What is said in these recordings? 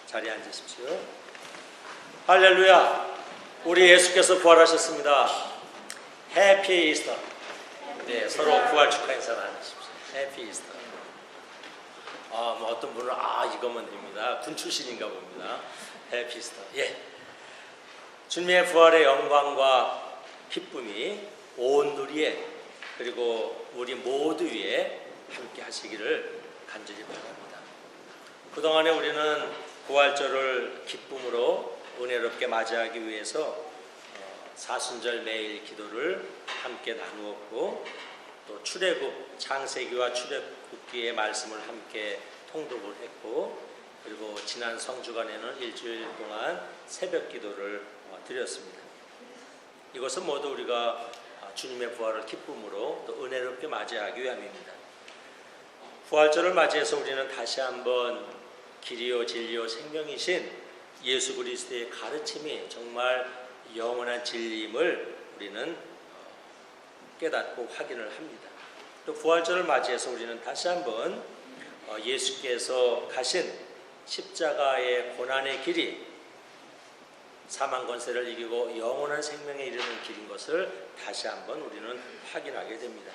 자리에 앉으십시오. 할렐루야! 우리 예수께서 부활하셨습니다. 해피 이스터. 네, 서로 부활 축하 인사를 하십시오. 해피 이스터. 어떤 분은 이것만 됩니다. 군 출신인가 봅니다. 해피 이스터. 예. 주님의 부활의 영광과 기쁨이 온 누리에 그리고 우리 모두 위에 함께 하시기를 간절히 바랍니다. 그동안에 우리는 부활절을 기쁨으로 은혜롭게 맞이하기 위해서 사순절 매일 기도를 함께 나누었고, 또 출애굽 창세기와 출애굽기의 말씀을 함께 통독을 했고, 그리고 지난 성주간에는 일주일 동안 새벽 기도를 드렸습니다. 이것은 모두 우리가 주님의 부활을 기쁨으로 또 은혜롭게 맞이하기 위함입니다. 부활절을 맞이해서 우리는 다시 한번 길이요 진리요 생명이신 예수 그리스도의 가르침이 정말 영원한 진리임을 우리는 깨닫고 확인을 합니다. 또 부활절을 맞이해서 우리는 다시 한번 예수께서 가신 십자가의 고난의 길이 사망 권세를 이기고 영원한 생명에 이르는 길인 것을 다시 한번 우리는 확인하게 됩니다.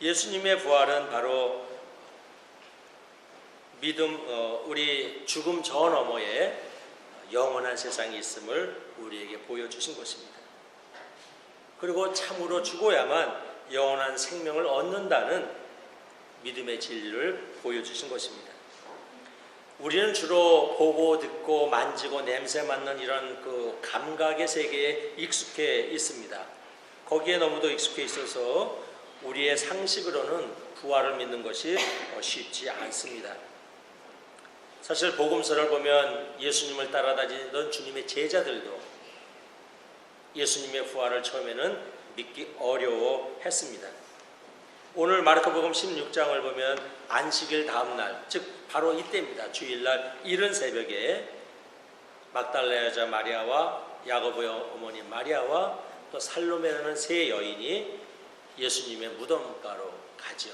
예수님의 부활은 바로 우리 죽음 저 너머에 영원한 세상이 있음을 우리에게 보여주신 것입니다. 그리고 참으로 죽어야만 영원한 생명을 얻는다는 믿음의 진리를 보여주신 것입니다. 우리는 주로 보고 듣고 만지고 냄새 맡는 이런 그 감각의 세계에 익숙해 있습니다. 거기에 너무도 익숙해 있어서 우리의 상식으로는 부활을 믿는 것이 쉽지 않습니다. 사실 복음서를 보면 예수님을 따라다니던 주님의 제자들도 예수님의 부활을 처음에는 믿기 어려워했습니다. 오늘 마르코복음 16장을 보면 안식일 다음 날, 즉 바로 이때입니다. 주일날 이른 새벽에 막달라 여자 마리아와 야고보의 어머니 마리아와 또 살로메라는 세 여인이 예수님의 무덤가로 가죠.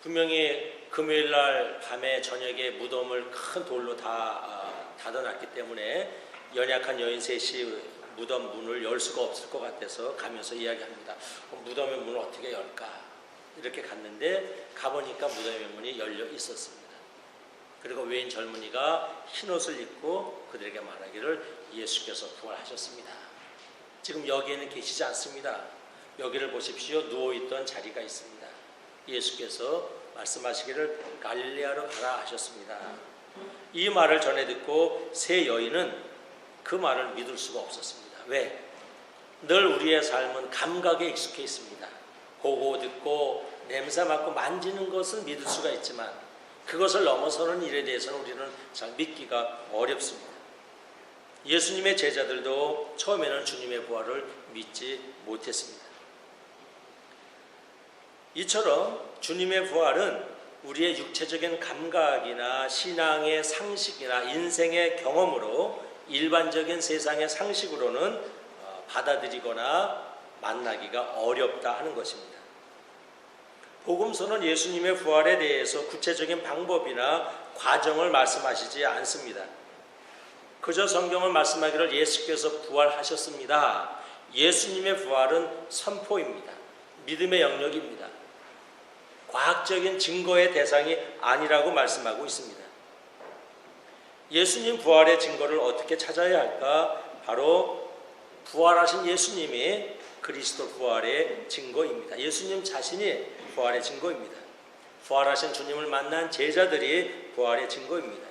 분명히 금요일날 밤에 저녁에 무덤을 큰 돌로 닫아놨기 때문에 연약한 여인 셋이 무덤 문을 열 수가 없을 것 같아서 가면서 이야기합니다. 무덤의 문을 어떻게 열까? 이렇게 갔는데 가보니까 무덤의 문이 열려 있었습니다. 그리고 외인 젊은이가 흰옷을 입고 그들에게 말하기를 예수께서 부활하셨습니다. 지금 여기에는 계시지 않습니다. 여기를 보십시오. 누워있던 자리가 있습니다. 예수께서 말씀하시기를 갈릴리아로 가라 하셨습니다. 이 말을 전해 듣고 세 여인은 그 말을 믿을 수가 없었습니다. 왜? 늘 우리의 삶은 감각에 익숙해 있습니다. 보고 듣고 냄새 맡고 만지는 것은 믿을 수가 있지만 그것을 넘어서는 일에 대해서는 우리는 잘 믿기가 어렵습니다. 예수님의 제자들도 처음에는 주님의 부활을 믿지 못했습니다. 이처럼 주님의 부활은 우리의 육체적인 감각이나 신앙의 상식이나 인생의 경험으로 일반적인 세상의 상식으로는 받아들이거나 만나기가 어렵다 하는 것입니다. 복음서는 예수님의 부활에 대해서 구체적인 방법이나 과정을 말씀하시지 않습니다. 그저 성경은 말씀하기를 예수께서 부활하셨습니다. 예수님의 부활은 선포입니다. 믿음의 영역입니다. 과학적인 증거의 대상이 아니라고 말씀하고 있습니다. 예수님 부활의 증거를 어떻게 찾아야 할까? 바로 부활하신 예수님이 그리스도 부활의 증거입니다. 예수님 자신이 부활의 증거입니다. 부활하신 주님을 만난 제자들이 부활의 증거입니다.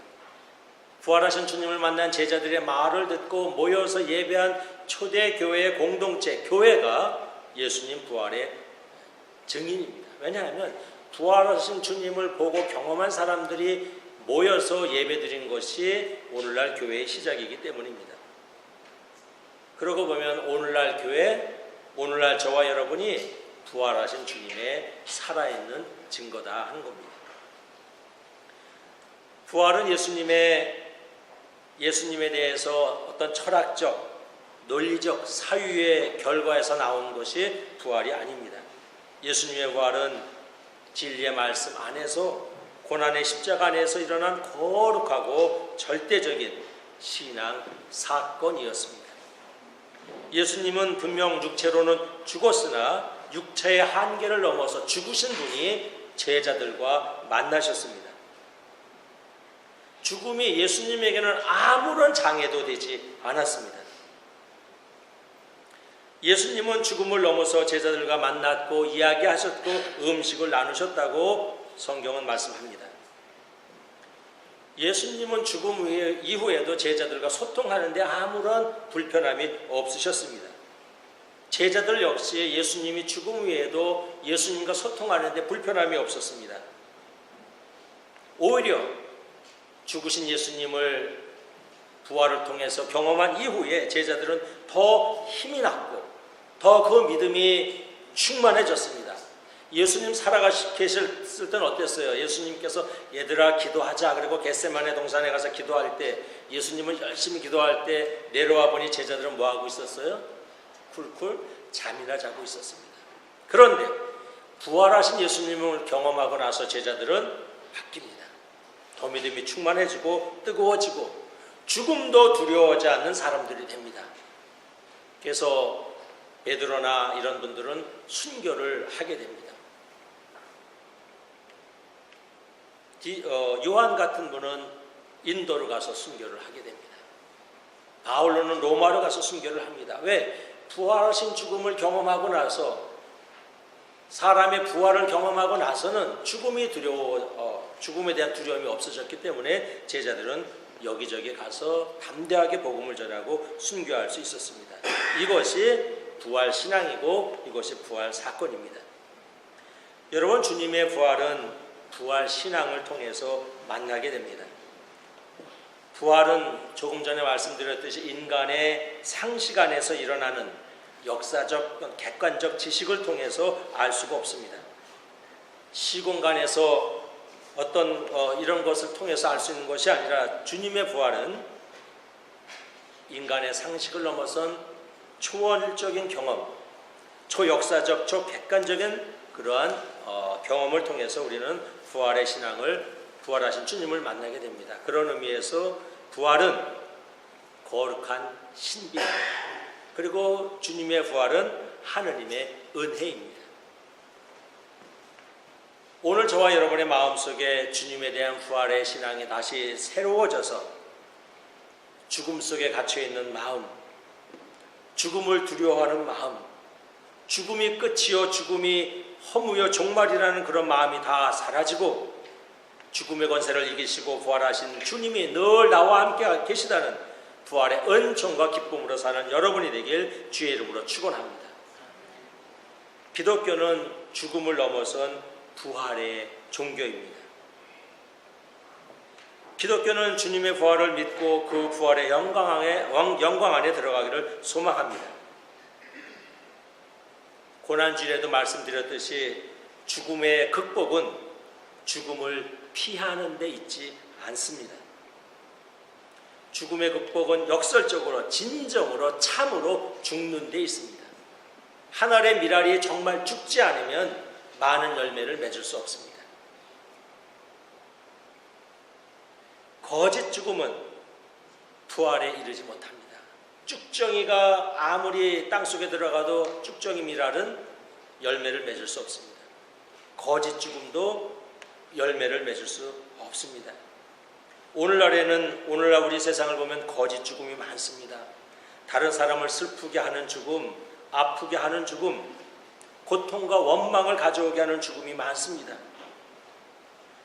부활하신 주님을 만난 제자들의 말을 듣고 모여서 예배한 초대교회의 공동체, 교회가 예수님 부활의 증인입니다. 왜냐하면 부활하신 주님을 보고 경험한 사람들이 모여서 예배드린 것이 오늘날 교회의 시작이기 때문입니다. 그러고 보면 오늘날 교회, 오늘날 저와 여러분이 부활하신 주님의 살아있는 증거다 하는 겁니다. 부활은 예수님에 대해서 어떤 철학적, 논리적 사유의 결과에서 나온 것이 부활이 아닙니다. 예수님의 부활은 진리의 말씀 안에서 고난의 십자가 안에서 일어난 거룩하고 절대적인 신앙 사건이었습니다. 예수님은 분명 육체로는 죽었으나 육체의 한계를 넘어서 죽으신 분이 제자들과 만나셨습니다. 죽음이 예수님에게는 아무런 장애도 되지 않았습니다. 예수님은 죽음을 넘어서 제자들과 만났고 이야기하셨고 음식을 나누셨다고 성경은 말씀합니다. 예수님은 죽음 이후에도 제자들과 소통하는데 아무런 불편함이 없으셨습니다. 제자들 역시 예수님이 죽음 후에도 예수님과 소통하는데 불편함이 없었습니다. 오히려 죽으신 예수님을 부활을 통해서 경험한 이후에 제자들은 더 힘이 났고 더 그 믿음이 충만해졌습니다. 예수님 살아계실 때는 어땠어요? 예수님께서 얘들아 기도하자 그리고 겟세마네 동산에 가서 기도할 때 예수님은 열심히 기도할 때 내려와 보니 제자들은 뭐하고 있었어요? 쿨쿨 잠이나 자고 있었습니다. 그런데 부활하신 예수님을 경험하고 나서 제자들은 바뀝니다. 더 믿음이 충만해지고 뜨거워지고 죽음도 두려워하지 않는 사람들이 됩니다. 그래서 베드로나 이런 분들은 순교를 하게 됩니다. 요한 같은 분은 인도로 가서 순교를 하게 됩니다. 바울로는 로마로 가서 순교를 합니다. 왜? 부활하신 죽음을 경험하고 나서 사람의 부활을 경험하고 나서는 죽음에 대한 두려움이 없어졌기 때문에 제자들은 여기저기 가서 담대하게 복음을 전하고 순교할 수 있었습니다. 이것이 부활 신앙이고 이것이 부활 사건입니다. 여러분, 주님의 부활은 부활 신앙을 통해서 만나게 됩니다. 부활은 조금 전에 말씀드렸듯이 인간의 상식 안에서 일어나는 역사적, 객관적 지식을 통해서 알 수가 없습니다. 시공간에서 어떤 이런 것을 통해서 알 수 있는 것이 아니라 주님의 부활은 인간의 상식을 넘어선 초월적인 경험, 초역사적, 초객관적인 그러한 경험을 통해서 우리는 부활의 신앙을, 부활하신 주님을 만나게 됩니다. 그런 의미에서 부활은 거룩한 신비입니다. 그리고 주님의 부활은 하느님의 은혜입니다. 오늘 저와 여러분의 마음속에 주님에 대한 부활의 신앙이 다시 새로워져서 죽음 속에 갇혀있는 마음, 죽음을 두려워하는 마음, 죽음이 끝이요 죽음이 허무요 종말이라는 그런 마음이 다 사라지고 죽음의 권세를 이기시고 부활하신 주님이 늘 나와 함께 계시다는 부활의 은총과 기쁨으로 사는 여러분이 되길 주의 이름으로 축원합니다. 기독교는 죽음을 넘어선 부활의 종교입니다. 기독교는 주님의 부활을 믿고 그 부활의 영광 안에 들어가기를 소망합니다. 고난주일에도 말씀드렸듯이 죽음의 극복은 죽음을 피하는 데 있지 않습니다. 죽음의 극복은 역설적으로 진정으로 참으로 죽는 데 있습니다. 한 알의 밀알이 정말 죽지 않으면 많은 열매를 맺을 수 없습니다. 거짓 죽음은 부활에 이르지 못합니다. 쭉정이가 아무리 땅속에 들어가도 쭉정이 밀알은 열매를 맺을 수 없습니다. 거짓 죽음도 열매를 맺을 수 없습니다. 오늘날 우리 세상을 보면 거짓 죽음이 많습니다. 다른 사람을 슬프게 하는 죽음, 아프게 하는 죽음, 고통과 원망을 가져오게 하는 죽음이 많습니다.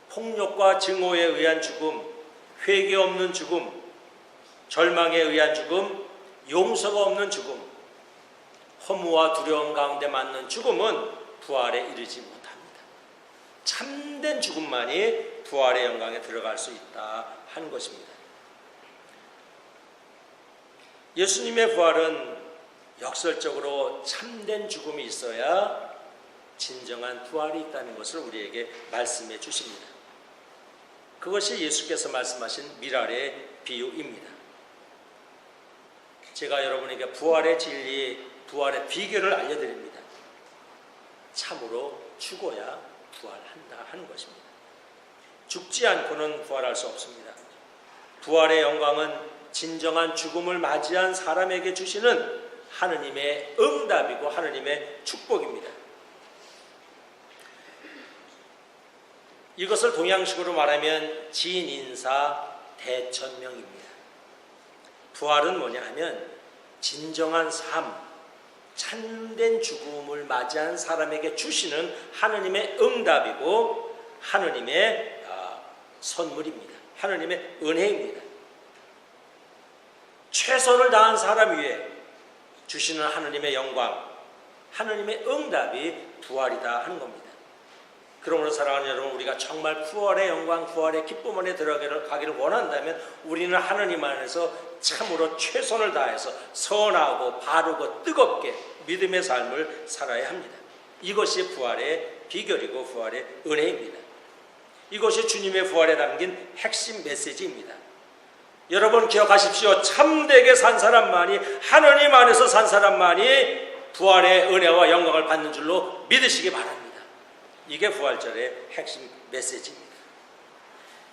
폭력과 증오에 의한 죽음, 회개 없는 죽음, 절망에 의한 죽음, 용서가 없는 죽음, 허무와 두려움 가운데 맞는 죽음은 부활에 이르지 못합니다. 참된 죽음만이 부활의 영광에 들어갈 수 있다 하는 것입니다. 예수님의 부활은 역설적으로 참된 죽음이 있어야 진정한 부활이 있다는 것을 우리에게 말씀해 주십니다. 그것이 예수께서 말씀하신 밀알의 비유입니다. 제가 여러분에게 부활의 진리, 부활의 비결을 알려드립니다. 참으로 죽어야 부활한다 하는 것입니다. 죽지 않고는 부활할 수 없습니다. 부활의 영광은 진정한 죽음을 맞이한 사람에게 주시는 하느님의 응답이고 하느님의 축복입니다. 이것을 동양식으로 말하면 진인사 대천명입니다. 부활은 뭐냐 하면 진정한 삶, 참된 죽음을 맞이한 사람에게 주시는 하느님의 응답이고 하느님의 선물입니다. 하느님의 은혜입니다. 최선을 다한 사람 위에 주시는 하느님의 영광, 하느님의 응답이 부활이다 하는 겁니다. 그러므로 사랑하는 여러분, 우리가 정말 부활의 영광, 부활의 기쁨 안에 들어가기를 원한다면 우리는 하느님 안에서 참으로 최선을 다해서 선하고 바르고 뜨겁게 믿음의 삶을 살아야 합니다. 이것이 부활의 비결이고 부활의 은혜입니다. 이것이 주님의 부활에 담긴 핵심 메시지입니다. 여러분 기억하십시오. 참되게 산 사람만이, 하느님 안에서 산 사람만이 부활의 은혜와 영광을 받는 줄로 믿으시기 바랍니다. 이게 부활절의 핵심 메시지입니다.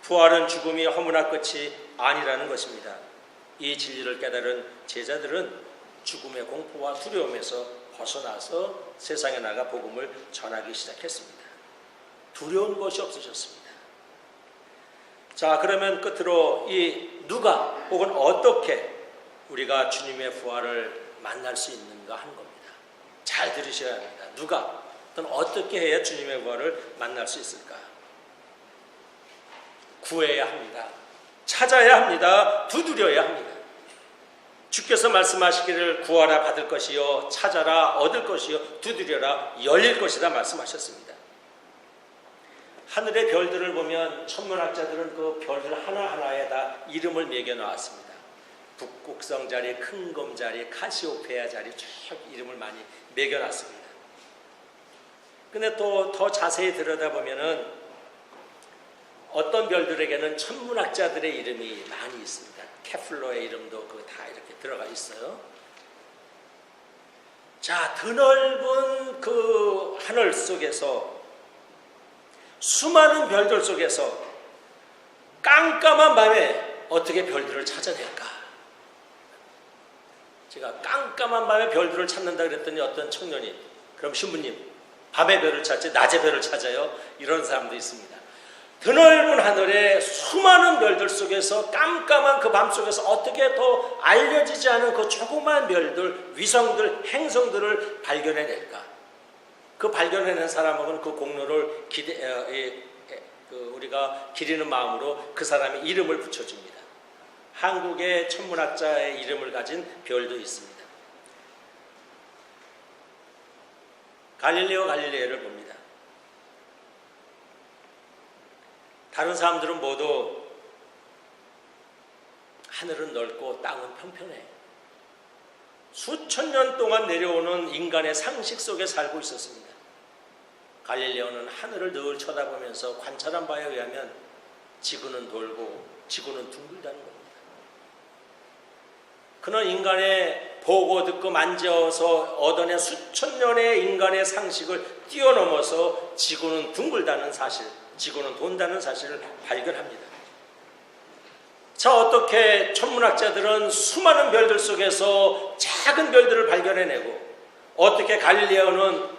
부활은 죽음이 허무나 끝이 아니라는 것입니다. 이 진리를 깨달은 제자들은 죽음의 공포와 두려움에서 벗어나서 세상에 나가 복음을 전하기 시작했습니다. 두려운 것이 없어졌습니다. 자, 그러면 끝으로 이 누가 혹은 어떻게 우리가 주님의 부활을 만날 수 있는가 하는 겁니다. 잘 들으셔야 합니다. 누가 또는 어떻게 해야 주님의 부활을 만날 수 있을까? 구해야 합니다. 찾아야 합니다. 두드려야 합니다. 주께서 말씀하시기를 구하라 받을 것이요, 찾아라 얻을 것이요, 두드려라 열릴 것이다 말씀하셨습니다. 하늘의 별들을 보면 천문학자들은 그 별들 하나하나에 다 이름을 매겨놓았습니다. 북극성자리, 큰검자리, 카시오페아자리 쭉 이름을 많이 매겨놨습니다. 근데 또 더 자세히 들여다보면은 어떤 별들에게는 천문학자들의 이름이 많이 있습니다. 케플러의 이름도 다 이렇게 들어가 있어요. 자, 드넓은 그 하늘 속에서 수많은 별들 속에서 깜깜한 밤에 어떻게 별들을 찾아낼까? 제가 깜깜한 밤에 별들을 찾는다 그랬더니 어떤 청년이, 그럼 신부님 밤에 별을 찾지 낮에 별을 찾아요? 이런 사람도 있습니다. 드넓은 하늘에 수많은 별들 속에서 깜깜한 그 밤 속에서 어떻게 더 알려지지 않은 그 조그만 별들, 위성들, 행성들을 발견해낼까? 그 발견해낸 사람은 그 공로를 우리가 기리는 마음으로 그 사람의 이름을 붙여줍니다. 한국의 천문학자의 이름을 가진 별도 있습니다. 갈릴레오 갈릴레이를 봅니다. 다른 사람들은 모두 하늘은 넓고 땅은 평평해. 수천 년 동안 내려오는 인간의 상식 속에 살고 있었습니다. 갈릴레오는 하늘을 늘 쳐다보면서 관찰한 바에 의하면 지구는 돌고 지구는 둥글다는 겁니다. 그는 인간의 보고 듣고 만져서 얻어낸 수천 년의 인간의 상식을 뛰어넘어서 지구는 둥글다는 사실, 지구는 돈다는 사실을 발견합니다. 자, 어떻게 천문학자들은 수많은 별들 속에서 작은 별들을 발견해내고 어떻게 갈릴레오는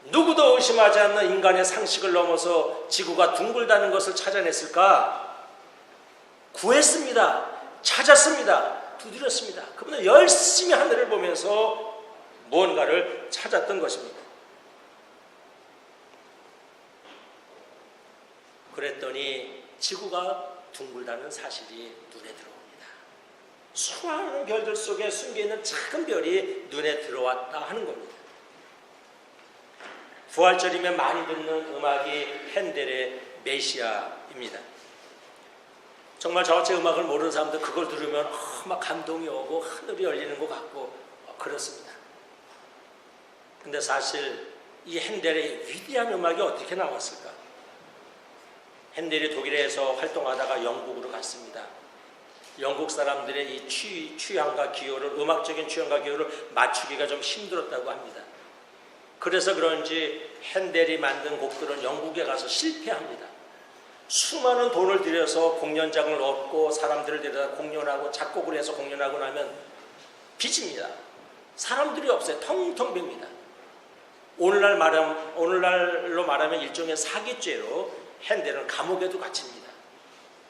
누구도 의심하지 않는 인간의 상식을 넘어서 지구가 둥글다는 것을 찾아냈을까? 구했습니다. 찾았습니다. 두드렸습니다. 그분은 열심히 하늘을 보면서 무언가를 찾았던 것입니다. 그랬더니 지구가 둥글다는 사실이 눈에 들어옵니다. 수많은 별들 속에 숨겨있는 작은 별이 눈에 들어왔다 하는 겁니다. 부활절이면 많이 듣는 음악이 핸델의 메시아입니다. 정말 저같이 음악을 모르는 사람들 그걸 들으면 막 감동이 오고 하늘이 열리는 것 같고 그렇습니다. 근데 사실 이 핸델의 위대한 음악이 어떻게 나왔을까? 핸델이 독일에서 활동하다가 영국으로 갔습니다. 영국 사람들의 이 취향과 기호를, 음악적인 취향과 기호를 맞추기가 좀 힘들었다고 합니다. 그래서 그런지 핸델이 만든 곡들은 영국에 가서 실패합니다. 수많은 돈을 들여서 공연장을 얻고 사람들을 데려다 공연하고 작곡을 해서 공연하고 나면 빚입니다. 사람들이 없어요. 텅텅 빕니다. 오늘날로 말하면 일종의 사기죄로 핸델은 감옥에도 갇힙니다.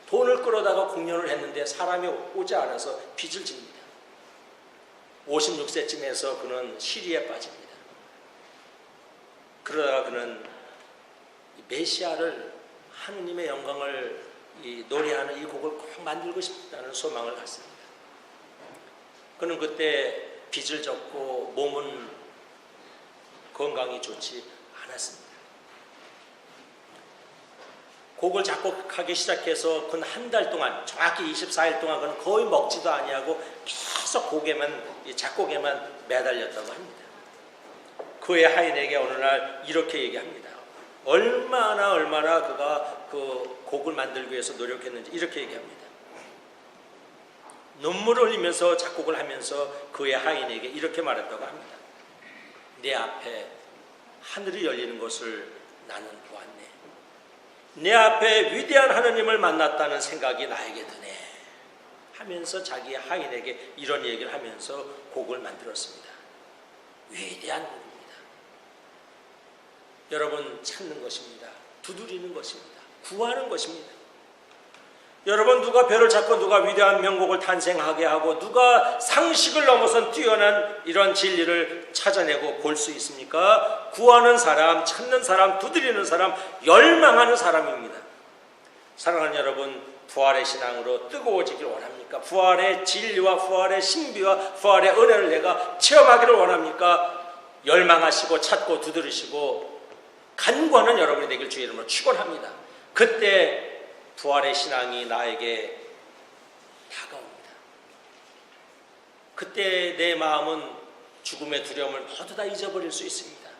돈을 끌어다가 공연을 했는데 사람이 오지 않아서 빚을 집니다. 56세쯤에서 그는 시리에 빠집니다. 그러다가 그는 메시아를, 하느님의 영광을 노래하는 이 곡을 꼭 만들고 싶다는 소망을 갖습니다. 그는 그때 빚을 졌고 몸은 건강이 좋지 않았습니다. 곡을 작곡하기 시작해서 그는 한 달 동안, 정확히 24일 동안 그는 거의 먹지도 아니하고 계속 작곡에만 매달렸다고 합니다. 그의 하인에게 어느 날 이렇게 얘기합니다. 얼마나 그가 그 곡을 만들기 위해서 노력했는지 이렇게 얘기합니다. 눈물을 흘리면서 작곡을 하면서 그의 하인에게 이렇게 말했다고 합니다. 내 앞에 하늘이 열리는 것을 나는 보았네. 내 앞에 위대한 하나님을 만났다는 생각이 나에게 드네 하면서 자기 하인에게 이런 얘기를 하면서 곡을 만들었습니다. 위대한 곡입니다. 여러분, 찾는 것입니다. 두드리는 것입니다. 구하는 것입니다. 여러분, 누가 별을 찾고 누가 위대한 명곡을 탄생하게 하고 누가 상식을 넘어선 뛰어난 이런 진리를 찾아내고 볼 수 있습니까? 구하는 사람, 찾는 사람, 두드리는 사람, 열망하는 사람입니다. 사랑하는 여러분, 부활의 신앙으로 뜨거워지길 원합니까? 부활의 진리와 부활의 신비와 부활의 은혜를 내가 체험하기를 원합니까? 열망하시고 찾고 두드리시고 간구하는 여러분이 되길 주의 이름으로 축원합니다. 그때 부활의 신앙이 나에게 다가옵니다. 그때 내 마음은 죽음의 두려움을 모두 다 잊어버릴 수 있습니다.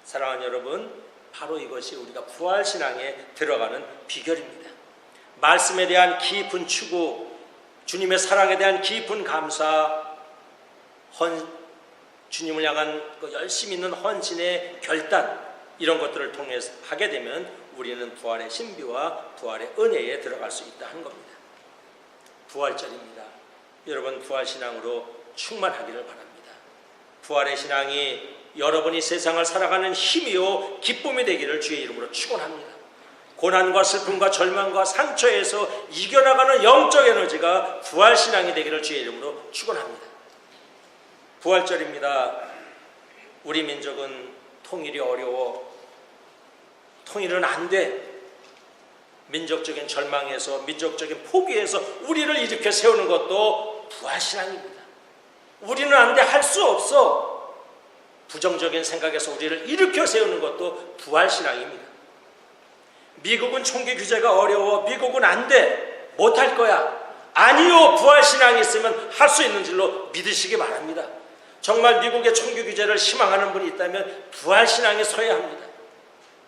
사랑하는 여러분, 바로 이것이 우리가 부활 신앙에 들어가는 비결입니다. 말씀에 대한 깊은 추구, 주님의 사랑에 대한 깊은 감사, 주님을 향한 그 열심 있는 헌신의 결단, 이런 것들을 통해서 하게 되면 우리는 부활의 신비와 부활의 은혜에 들어갈 수 있다 하는 겁니다. 부활절입니다. 여러분, 부활신앙으로 충만하기를 바랍니다. 부활의 신앙이 여러분이 세상을 살아가는 힘이요 기쁨이 되기를 주의 이름으로 축원합니다. 고난과 슬픔과 절망과 상처에서 이겨나가는 영적 에너지가 부활신앙이 되기를 주의 이름으로 축원합니다. 부활절입니다. 우리 민족은 통일이 어려워, 통일은 안 돼. 민족적인 절망에서, 민족적인 포기에서 우리를 일으켜 세우는 것도 부활신앙입니다. 우리는 안 돼, 할 수 없어. 부정적인 생각에서 우리를 일으켜 세우는 것도 부활신앙입니다. 미국은 총기 규제가 어려워, 미국은 안 돼, 못할 거야. 아니요, 부활신앙이 있으면 할 수 있는 줄로 믿으시기 바랍니다. 정말 미국의 총기 규제를 희망하는 분이 있다면 부활신앙에 서야 합니다.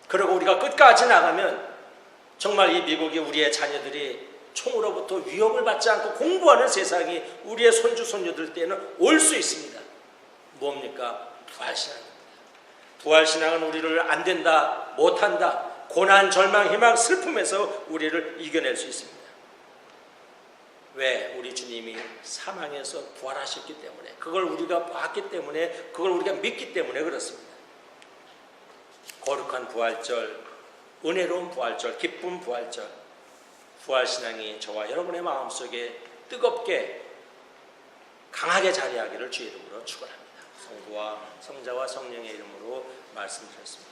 그리고 우리가 끝까지 나가면 정말 이 미국이, 우리의 자녀들이 총으로부터 위협을 받지 않고 공부하는 세상이 우리의 손주 손녀들 때는 올 수 있습니다. 뭡니까? 부활신앙입니다. 부활신앙은 우리를 안 된다, 못한다, 고난, 절망, 희망, 슬픔에서 우리를 이겨낼 수 있습니다. 왜? 우리 주님이 사망에서 부활하셨기 때문에, 그걸 우리가 봤기 때문에, 그걸 우리가 믿기 때문에 그렇습니다. 거룩한 부활절, 은혜로운 부활절, 기쁜 부활절, 부활신앙이 저와 여러분의 마음속에 뜨겁게 강하게 자리하기를 주의 이름으로 축원합니다. 성부와 성자와 성령의 이름으로 말씀드렸습니다.